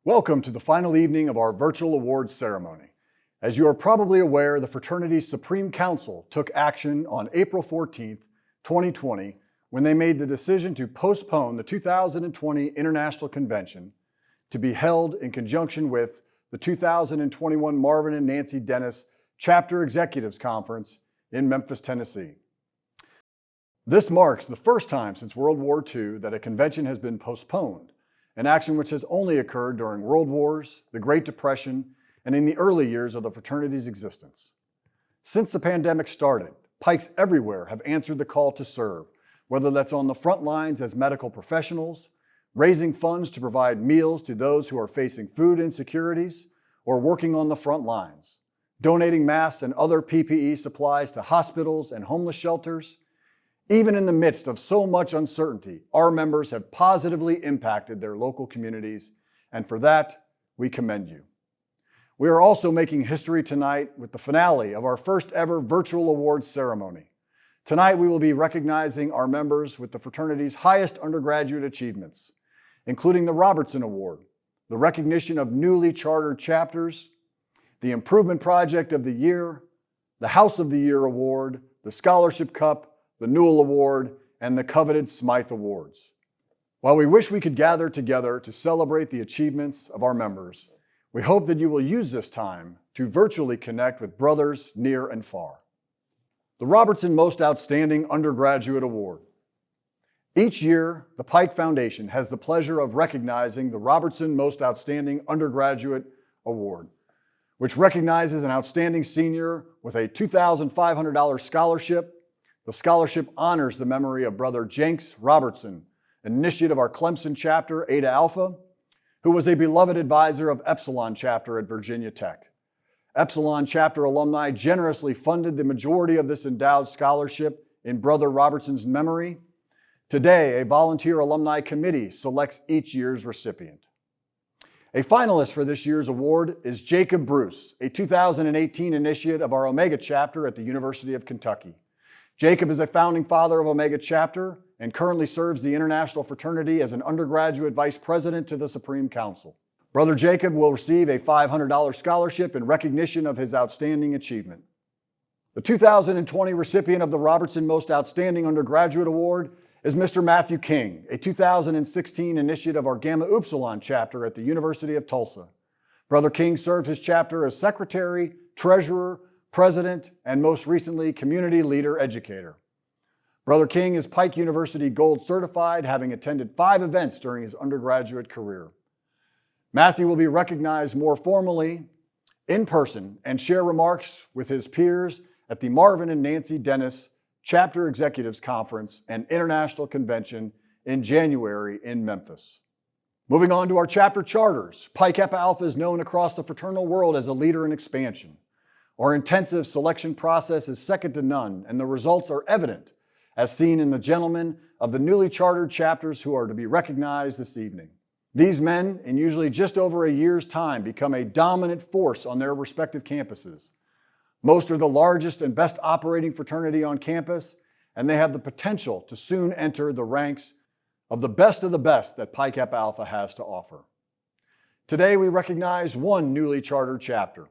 Welcome to the final evening of our virtual awards ceremony. As you are probably aware, the fraternity's Supreme Council took action on April 14th, 2020, when they made the decision to postpone the 2020 International Convention to be held in conjunction with the 2021 Marvin and Nancy Dennis Chapter Executives Conference in Memphis, Tennessee. This marks the first time since World War II that a convention has been postponed, an action which has only occurred during World Wars, the Great Depression, and in the early years of the fraternity's existence. Since the pandemic started, Pikes everywhere have answered the call to serve, whether that's on the front lines as medical professionals, raising funds to provide meals to those who are facing food insecurities, or working on the front lines, donating masks and other PPE supplies to hospitals and homeless shelters. Even in the midst of so much uncertainty, our members have positively impacted their local communities, and for that, we commend you. We are also making history tonight with the finale of our first ever virtual awards ceremony. Tonight, we will be recognizing our members with the fraternity's highest undergraduate achievements, including the Robertson Award, the recognition of newly chartered chapters, the Improvement Project of the Year, the House of the Year Award, the Scholarship Cup, the Newell Award, and the coveted Smythe Awards. While we wish we could gather together to celebrate the achievements of our members, we hope that you will use this time to virtually connect with brothers near and far. The Robertson Most Outstanding Undergraduate Award. Each year, the Pike Foundation has the pleasure of recognizing the Robertson Most Outstanding Undergraduate Award, which recognizes an outstanding senior with a $2,500 scholarship. The scholarship honors the memory of Brother Jenks Robertson, an initiate of our Clemson chapter, Eta Alpha, who was a beloved advisor of Epsilon chapter at Virginia Tech. Epsilon chapter alumni generously funded the majority of this endowed scholarship in Brother Robertson's memory. Today, a volunteer alumni committee selects each year's recipient. A finalist for this year's award is Jacob Bruce, a 2018 initiate of our Omega chapter at the University of Kentucky. Jacob is a founding father of Omega Chapter and currently serves the International Fraternity as an undergraduate vice president to the Supreme Council. Brother Jacob will receive a $500 scholarship in recognition of his outstanding achievement. The 2020 recipient of the Robertson Most Outstanding Undergraduate Award is Mr. Matthew King, a 2016 initiate of our Gamma Upsilon chapter at the University of Tulsa. Brother King served his chapter as secretary, treasurer, president, and most recently, community leader educator. Brother King is Pike University Gold certified, having attended 5 events during his undergraduate career. Matthew will be recognized more formally in person and share remarks with his peers at the Marvin and Nancy Dennis Chapter Executives Conference and International Convention in January in Memphis. Moving on to our chapter charters, Pi Kappa Alpha is known across the fraternal world as a leader in expansion. Our intensive selection process is second to none, and the results are evident, as seen in the gentlemen of the newly chartered chapters who are to be recognized this evening. These men, in usually just over a year's time, become a dominant force on their respective campuses. Most are the largest and best operating fraternity on campus, and they have the potential to soon enter the ranks of the best that Pi Kappa Alpha has to offer. Today, we recognize one newly chartered chapter.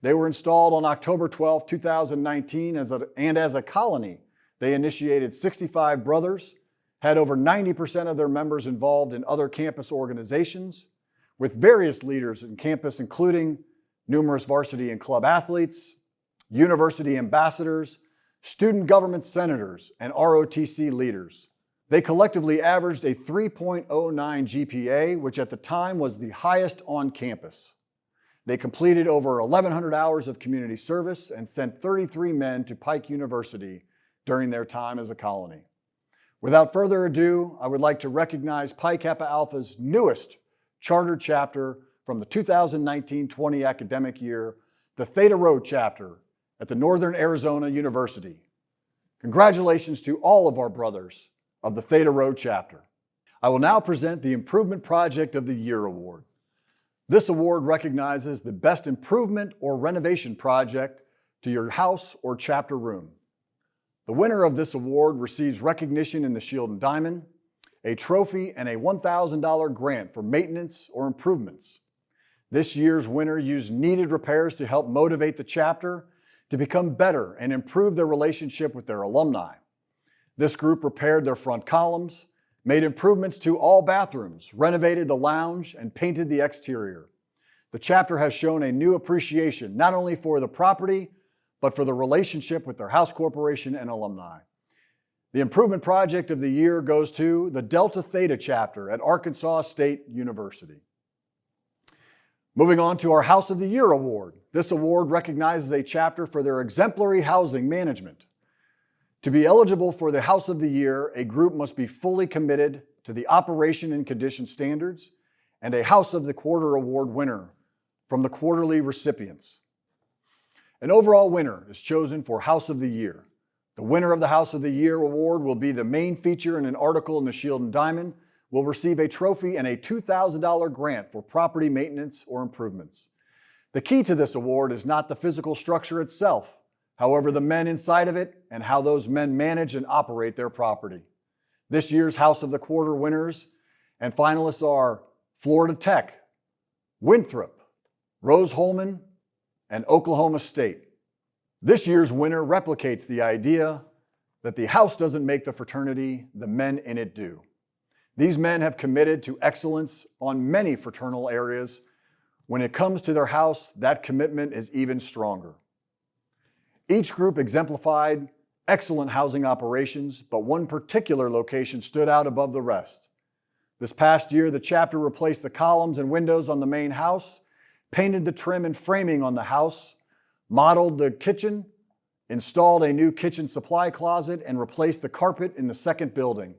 They were installed on October 12, 2019, and as a colony, they initiated 65 brothers, had over 90% of their members involved in other campus organizations, with various leaders in campus, including numerous varsity and club athletes, university ambassadors, student government senators, and ROTC leaders. They collectively averaged a 3.09 GPA, which at the time was the highest on campus. They completed over 1,100 hours of community service and sent 33 men to Pike University during their time as a colony. Without further ado, I would like to recognize Pi Kappa Alpha's newest chartered chapter from the 2019-20 academic year, the Theta Rho chapter at the Northern Arizona University. Congratulations to all of our brothers of the Theta Rho chapter. I will now present the Improvement Project of the Year Award. This award recognizes the best improvement or renovation project to your house or chapter room. The winner of this award receives recognition in the Shield and Diamond, a trophy, and a $1,000 grant for maintenance or improvements. This year's winner used needed repairs to help motivate the chapter to become better and improve their relationship with their alumni. This group repaired their front columns, made improvements to all bathrooms, renovated the lounge, and painted the exterior. The chapter has shown a new appreciation not only for the property, but for the relationship with their house corporation and alumni. The improvement project of the year goes to the Delta Theta chapter at Arkansas State University. Moving on to our House of the Year award. This award recognizes a chapter for their exemplary housing management. To be eligible for the House of the Year, a group must be fully committed to the operation and condition standards and a House of the Quarter award winner from the quarterly recipients. An overall winner is chosen for House of the Year. The winner of the House of the Year award will be the main feature in an article in the Shield and Diamond, will receive a trophy and a $2,000 grant for property maintenance or improvements. The key to this award is not the physical structure itself, however, the men inside of it and how those men manage and operate their property. This year's House of the Quarter winners and finalists are Florida Tech, Winthrop, Rose-Hulman, and Oklahoma State. This year's winner replicates the idea that the house doesn't make the fraternity, the men in it do. These men have committed to excellence on many fraternal areas. When it comes to their house, that commitment is even stronger. Each group exemplified excellent housing operations, but one particular location stood out above the rest. This past year, the chapter replaced the columns and windows on the main house, painted the trim and framing on the house, modeled the kitchen, installed a new kitchen supply closet, and replaced the carpet in the second building.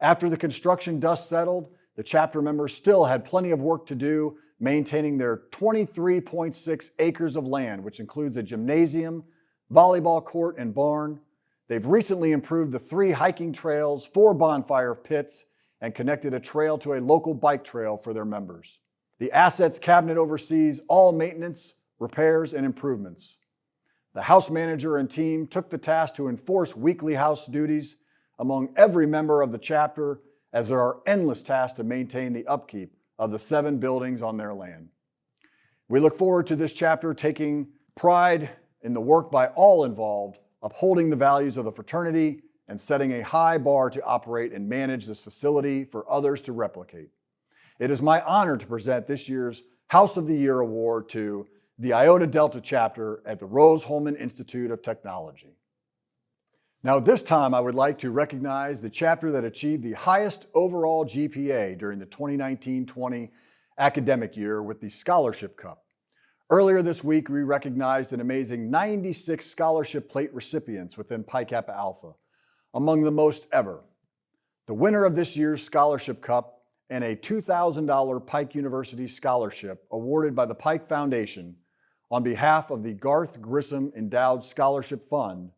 After the construction dust settled, the chapter members still had plenty of work to do maintaining their 23.6 acres of land, which includes a gymnasium, volleyball court, and barn. They've recently improved the 3 hiking trails, 4 bonfire pits, and connected a trail to a local bike trail for their members. The assets cabinet oversees all maintenance, repairs, and improvements. The house manager and team took the task to enforce weekly house duties among every member of the chapter, as there are endless tasks to maintain the upkeep of the 7 buildings on their land. We look forward to this chapter taking pride in the work by all involved, upholding the values of the fraternity and setting a high bar to operate and manage this facility for others to replicate. It is my honor to present this year's House of the Year award to the Iota Delta chapter at the Rose-Hulman Institute of Technology. Now, at this time, I would like to recognize the chapter that achieved the highest overall GPA during the 2019-20 academic year with the Scholarship Cup. Earlier this week, we recognized an amazing 96 scholarship plate recipients within Pi Kappa Alpha, among the most ever. The winner of this year's Scholarship Cup and a $2,000 Pike University scholarship awarded by the Pike Foundation on behalf of the Garth Grissom Endowed Scholarship Fund,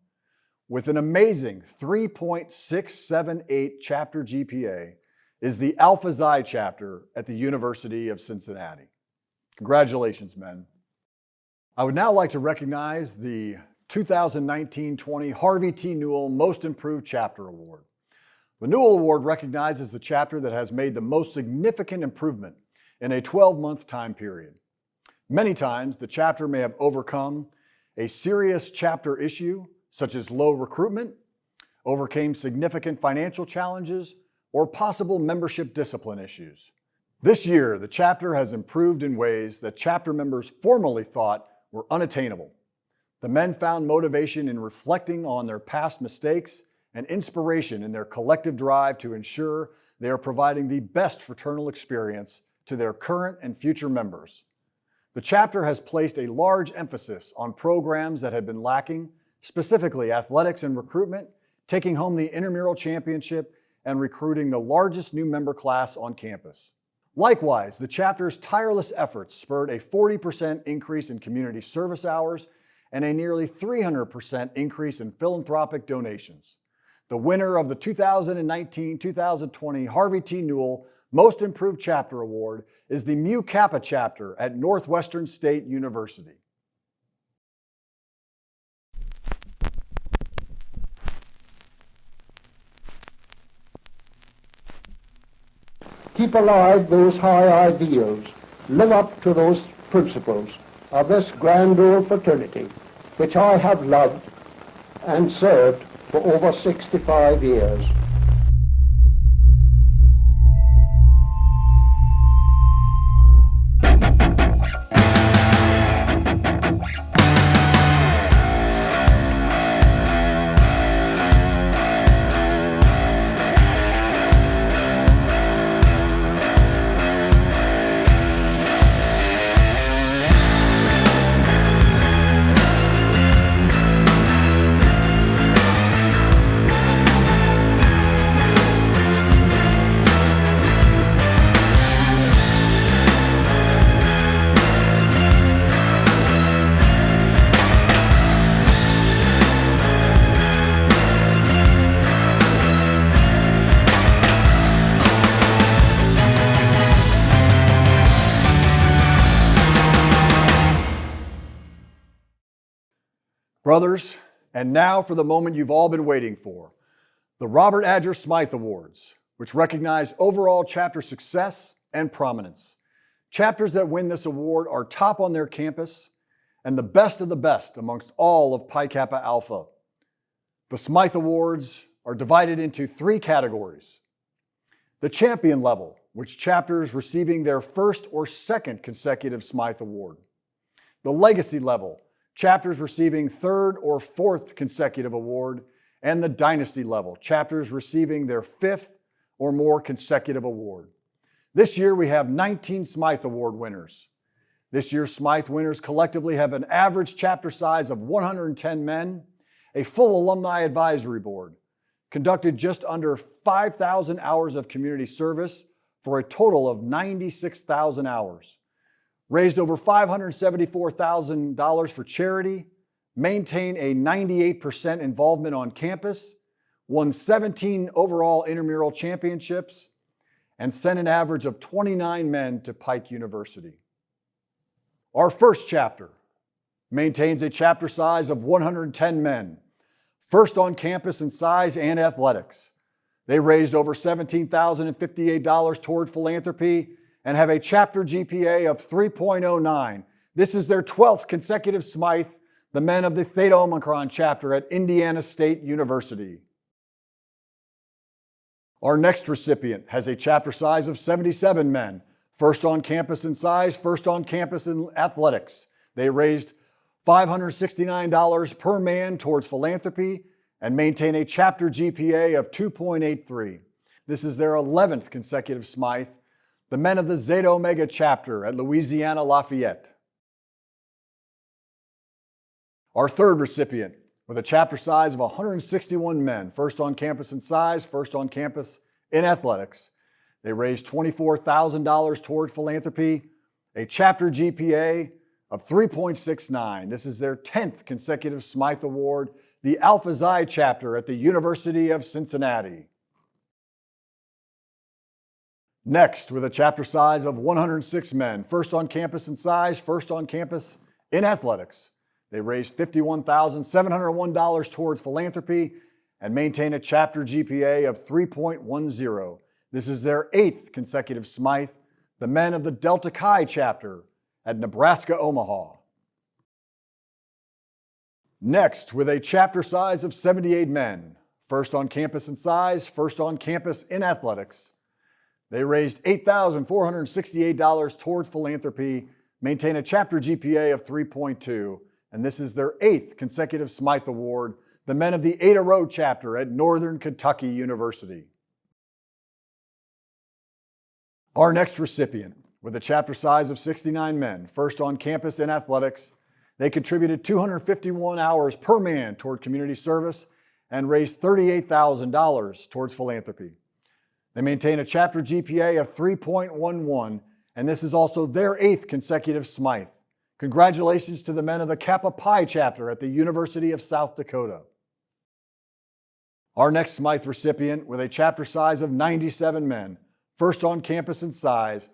with an amazing 3.678 chapter GPA, is the Alpha Xi chapter at the University of Cincinnati. Congratulations, men. I would now like to recognize the 2019-20 Harvey T. Newell Most Improved Chapter Award. The Newell Award recognizes the chapter that has made the most significant improvement in a 12-month time period. Many times, the chapter may have overcome a serious chapter issue, such as low recruitment, overcame significant financial challenges, or possible membership discipline issues. This year, the chapter has improved in ways that chapter members formerly thought were unattainable. The men found motivation in reflecting on their past mistakes and inspiration in their collective drive to ensure they are providing the best fraternal experience to their current and future members. The chapter has placed a large emphasis on programs that had been lacking, specifically athletics and recruitment, taking home the intramural championship, and recruiting the largest new member class on campus. Likewise, the chapter's tireless efforts spurred a 40% increase in community service hours and a nearly 300% increase in philanthropic donations. The winner of the 2019-2020 Harvey T. Newell Most Improved Chapter Award is the Mu Kappa chapter at Northwestern State University. keep alive those high ideals, live up to those principles of this grand old fraternity, which I have loved and served for over 65 years. Brothers, and now for the moment you've all been waiting for, the Robert ADGER Smythe Awards, which recognize overall chapter success and prominence. Chapters that win this award are top on their campus and the best of the best amongst all of Pi Kappa Alpha. The Smythe Awards are divided into 3 categories. The champion level, which chapters receiving their first or second consecutive Smythe Award. The legacy level, chapters receiving 3rd or 4th consecutive award, and the dynasty level, chapters receiving their 5th or more consecutive award. This year we have 19 Smythe Award winners. This year's Smythe winners collectively have an average chapter size of 110 men, a full alumni advisory board, conducted just under 5,000 hours of community service for a total of 96,000 hours, raised over $574,000 for charity, maintained a 98% involvement on campus, won 17 overall intramural championships, and sent an average of 29 men to Pike University. Our first chapter maintains a chapter size of 110 men, first on campus in size and athletics. They raised over $17,058 toward philanthropy and have a chapter GPA of 3.09. This is their 12th consecutive Smythe, the men of the Theta Omicron chapter at Indiana State University. Our next recipient has a chapter size of 77 men, first on campus in size, first on campus in athletics. They raised $569 per man towards philanthropy and maintain a chapter GPA of 2.83. This is their 11th consecutive Smythe, the men of the Zeta Omega chapter at Louisiana Lafayette. Our third recipient, with a chapter size of 161 men, first on campus in size, first on campus in athletics. They raised $24,000 towards philanthropy, a chapter GPA of 3.69. This is their 10th consecutive Smythe Award, the Alpha Xi chapter at the University of Cincinnati. Next, with a chapter size of 106 men, first on campus in size, first on campus in athletics. They raised $51,701 towards philanthropy and maintain a chapter GPA of 3.10. This is their 8th consecutive Smythe, the men of the Delta Chi chapter at Nebraska Omaha. Next, with a chapter size of 78 men, first on campus in size, first on campus in athletics. They raised $8,468 towards philanthropy, maintain a chapter GPA of 3.2, and this is their 8th consecutive Smythe Award, the men of the Ada Road chapter at Northern Kentucky University. Our next recipient, with a chapter size of 69 men, first on campus in athletics, they contributed 251 hours per man toward community service and raised $38,000 towards philanthropy. They maintain a chapter GPA of 3.11, and this is also their 8th consecutive Smythe. Congratulations to the men of the Kappa Pi chapter at the University of South Dakota. Our next Smythe recipient, with a chapter size of 97 men, first on campus in size,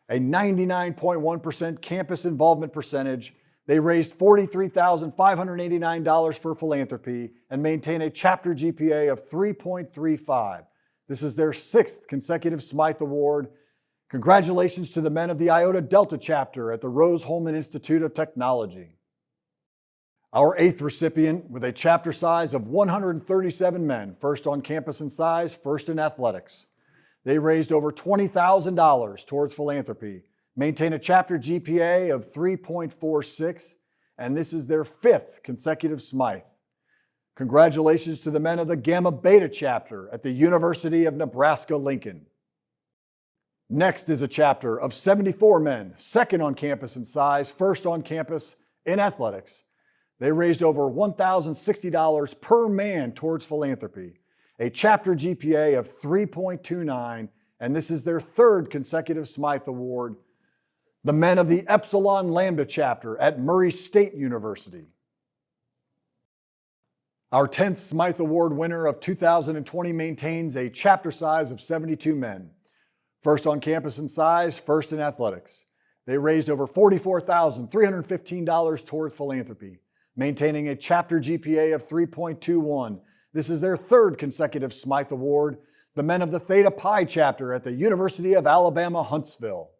a 99.1% campus involvement percentage. They raised $43,589 for philanthropy and maintain a chapter GPA of 3.35. This is their 6th consecutive Smythe Award, Congratulations to the men of the Iota Delta chapter at the Rose-Hulman Institute of Technology. Our 8th recipient, with a chapter size of 137 men, first on campus in size, first in athletics. They raised over $20,000 towards philanthropy, maintain a chapter GPA of 3.46, and this is their 5th consecutive Smythe. Congratulations to the men of the Gamma Beta chapter at the University of Nebraska-Lincoln. Next is a chapter of 74 men, second on campus in size, first on campus in athletics. They raised over $1,060 per man towards philanthropy, a chapter GPA of 3.29, and this is their 3rd consecutive Smythe Award. The men of the Epsilon Lambda chapter at Murray State University. Our 10th Smythe Award winner of 2020 maintains a chapter size of 72 men. First on campus in size, first in athletics. They raised over $44,315 toward philanthropy, maintaining a chapter GPA of 3.21. This is their 3rd consecutive Smythe Award. The men of the Theta Pi chapter at the University of Alabama, Huntsville.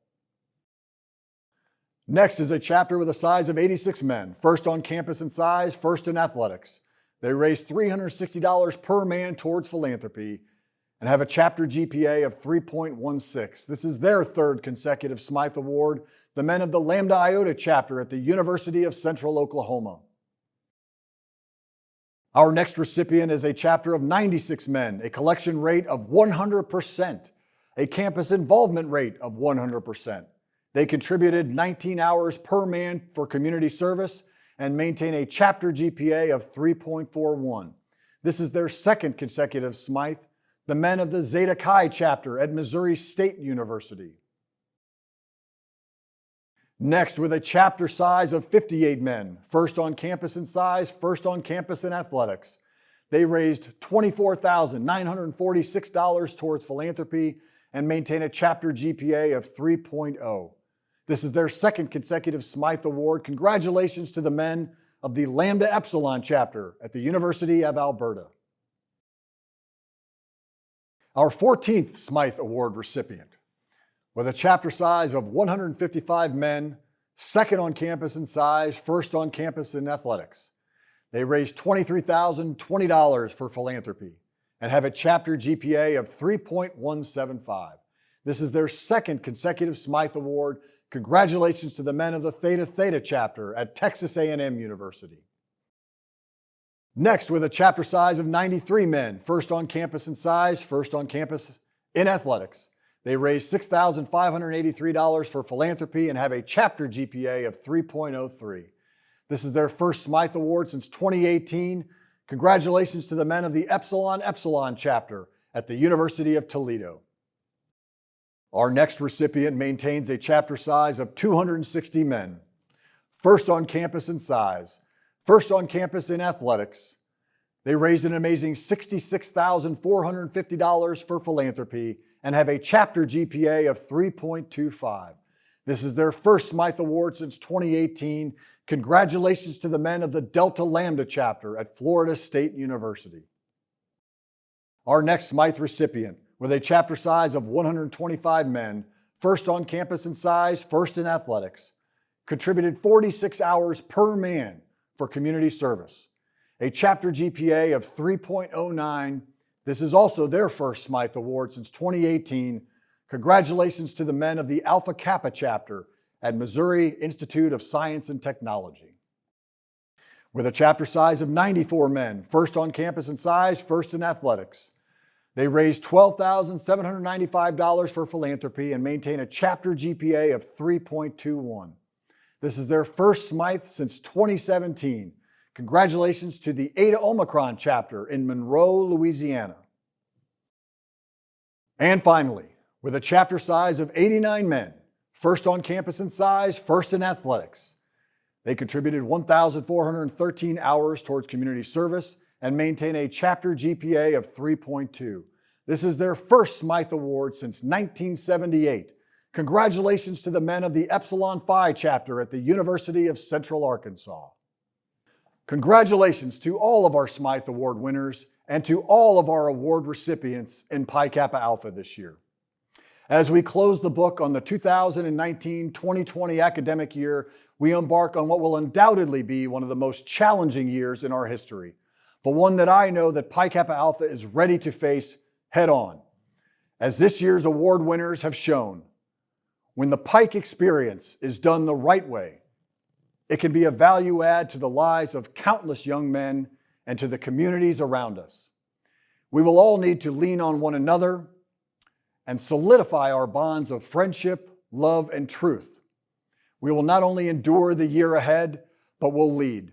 Next is a chapter with a size of 86 men, first on campus in size, first in athletics. They raised $360 per man towards philanthropy and have a chapter GPA of 3.16. This is their 3rd consecutive Smythe Award, the men of the Lambda Iota chapter at the University of Central Oklahoma. Our next recipient is a chapter of 96 men, a collection rate of 100%, a campus involvement rate of 100%. They contributed 19 hours per man for community service and maintain a chapter GPA of 3.41. This is their 2nd consecutive Smythe, the men of the Zeta Chi chapter at Missouri State University. Next, with a chapter size of 58 men, first on campus in size, first on campus in athletics. They raised $24,946 towards philanthropy and maintain a chapter GPA of 3.0. This is their 2nd consecutive Smythe Award. Congratulations to the men of the Lambda Epsilon chapter at the University of Alberta. Our 14th Smythe Award recipient, with a chapter size of 155 men, second on campus in size, first on campus in athletics. They raised $23,020 for philanthropy and have a chapter GPA of 3.175. This is their 2nd consecutive Smythe Award. Congratulations to the men of the Theta Theta chapter at Texas A&M University. Next, with a chapter size of 93 men, first on campus in size, first on campus in athletics. They raised $6,583 for philanthropy and have a chapter GPA of 3.03. This is their 1st Smythe Award since 2018. Congratulations to the men of the Epsilon Epsilon chapter at the University of Toledo. Our next recipient maintains a chapter size of 260 men, first on campus in size, first on campus in athletics. They raised an amazing $66,450 for philanthropy and have a chapter GPA of 3.25. This is their 1st Smythe Award since 2018. Congratulations to the men of the Delta Lambda chapter at Florida State University. Our next Smythe recipient, with a chapter size of 125 men, first on campus in size, first in athletics, contributed 46 hours per man for community service, a chapter GPA of 3.09. This is also their 1st Smythe Award since 2018. Congratulations to the men of the Alpha Kappa chapter at Missouri Institute of Science and Technology. With a chapter size of 94 men, first on campus in size, first in athletics. They raised $12,795 for philanthropy and maintain a chapter GPA of 3.21. This is their 1st Smythe since 2017. Congratulations to the Eta Omicron chapter in Monroe, Louisiana. And finally, with a chapter size of 89 men, first on campus in size, first in athletics. They contributed 1,413 hours towards community service and maintain a chapter GPA of 3.2. This is their 1st Smythe Award since 1978. Congratulations to the men of the Epsilon Phi chapter at the University of Central Arkansas. Congratulations to all of our Smythe Award winners and to all of our award recipients in Pi Kappa Alpha this year. As we close the book on the 2019-2020 academic year, we embark on what will undoubtedly be one of the most challenging years in our history, but one that I know that Pi Kappa Alpha is ready to face head on. As this year's award winners have shown, when the Pike experience is done the right way, it can be a value add to the lives of countless young men and to the communities around us. We will all need to lean on one another and solidify our bonds of friendship, love, and truth. We will not only endure the year ahead, but will lead,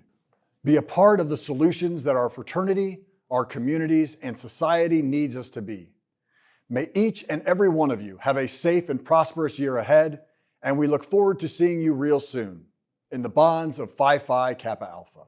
be a part of the solutions that our fraternity, our communities, and society needs us to be. May each and every one of you have a safe and prosperous year ahead, and we look forward to seeing you real soon in the bonds of Phi Phi Kappa Alpha.